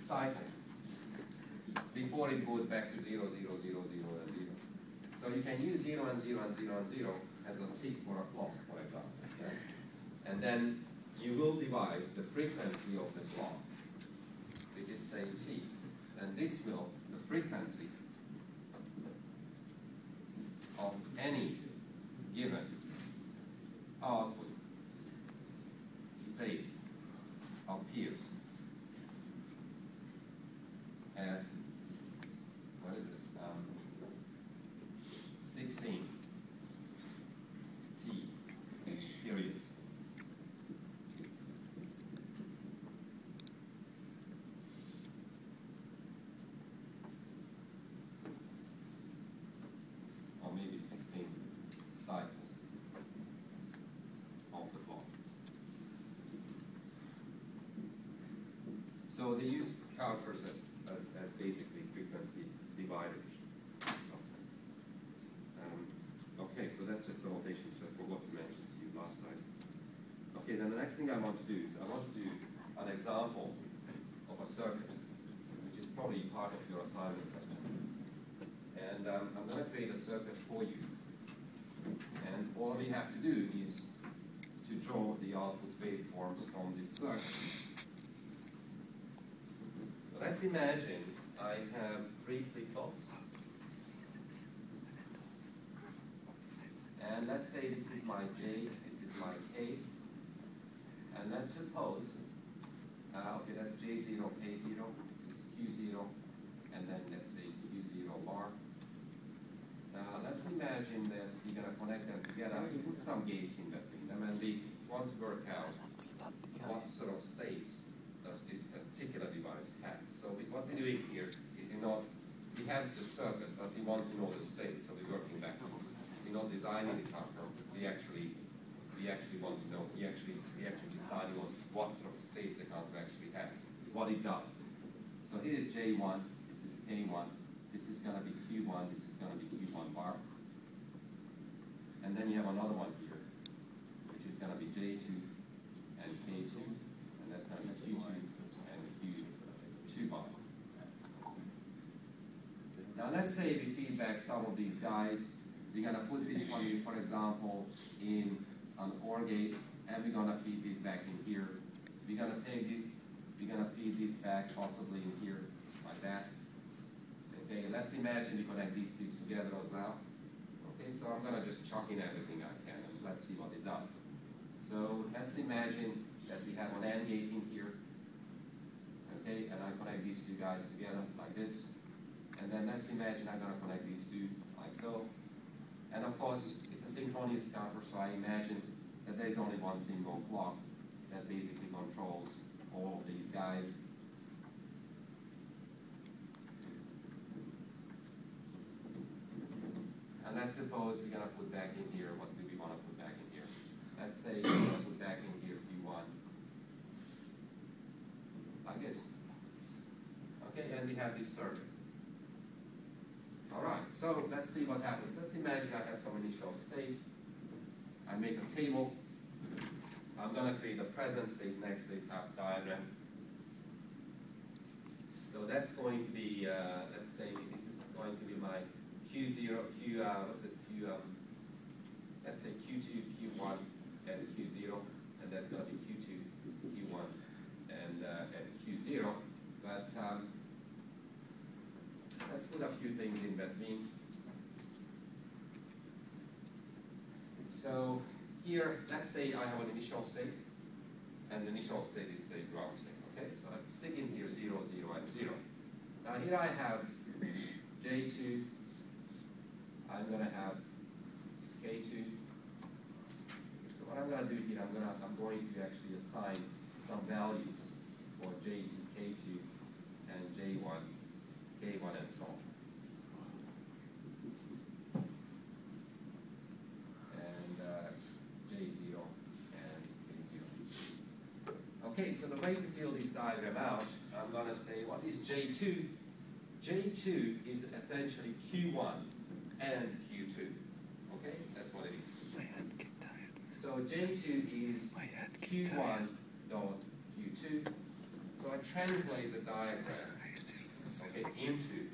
cycles before it goes back to 0, 0, 0, 0, and 0. So you can use 0 and 0 and 0 and 0 as a tick for a clock, for example. Yeah? And then you will divide the frequency of the clock, which is say t, and this will, the frequency of any given output state appears at, what is this, 16 t periods. Or maybe 16 cycles of the clock. So they use counters as basically frequency dividers in some sense. Okay, so that's just the notation which I forgot to mention to you last time. Okay, then the next thing I want to do is I want to do an example of a circuit, which is probably part of your assignment question. And I'm going to create a circuit for you. And all we have to do is to draw the output waveforms from this circuit. So let's imagine I have 3 flip-flops. And let's say this is my J, this is my K. And let's suppose, okay, that's J0, K0, this is Q0, and then let's say Q0 bar. Let's imagine that we're going to connect them together. We put some gates in between them, and we want to work out what sort of states does this particular device have. So what we're doing here is we have the circuit, but we want to know the state, so we're working backwards. We're not designing the counter. We actually want to know. We actually deciding on what sort of states the counter actually has, what it does. So here is J1, this is K1, this is going to be Q1, this is going to be Q1 bar. And then you have another one here, which is going to be J2 and K2, and that's going to be Q2 and Q2 bar. Now let's say we feed back some of these guys. We're going to put this one, for example, in an OR gate, and we're going to feed this back in here. We're going to take this, we're going to feed this back possibly in here, like that. Okay, let's imagine we connect these two together as well. Okay, so I'm going to just chuck in everything I can, and let's see what it does. So let's imagine that we have an AND gate in here. Okay, and I connect these two guys together like this. And then let's imagine I'm going to connect these two like so. And of course, it's a synchronous counter, so I imagine that there's only one single clock that basically controls all of these guys. And let's suppose we're going to put back in here, what do we want to put back in here? Let's say we're going to put back in here Q1, like this. Okay, and we have this circuit. All right, so let's see what happens. Let's imagine I have some initial state. I make a table. I'm going to create a present state, next state diagram. So that's going to be, let's say this is going to be my Q0, let's say Q2, Q1, and Q0, and that's going to be Q2, Q1, and Q0. But let's put a few things in between. So here, let's say I have an initial state, and the initial state is, say, ground state. Okay, so I'm sticking here 0, 0, and 0. Now here I have J2, I'm going to have K2. So what I'm going to do here, I'm going to actually assign some values for J2, K2, and J1, K1, and so on. And J0 and K0. Okay, so the way to fill this diagram out, I'm going to say, what is J2? J2 is essentially Q1 and Q2. Okay, that's what it is. So J2 is Q1 dot Q2. So I translate the diagram, okay, into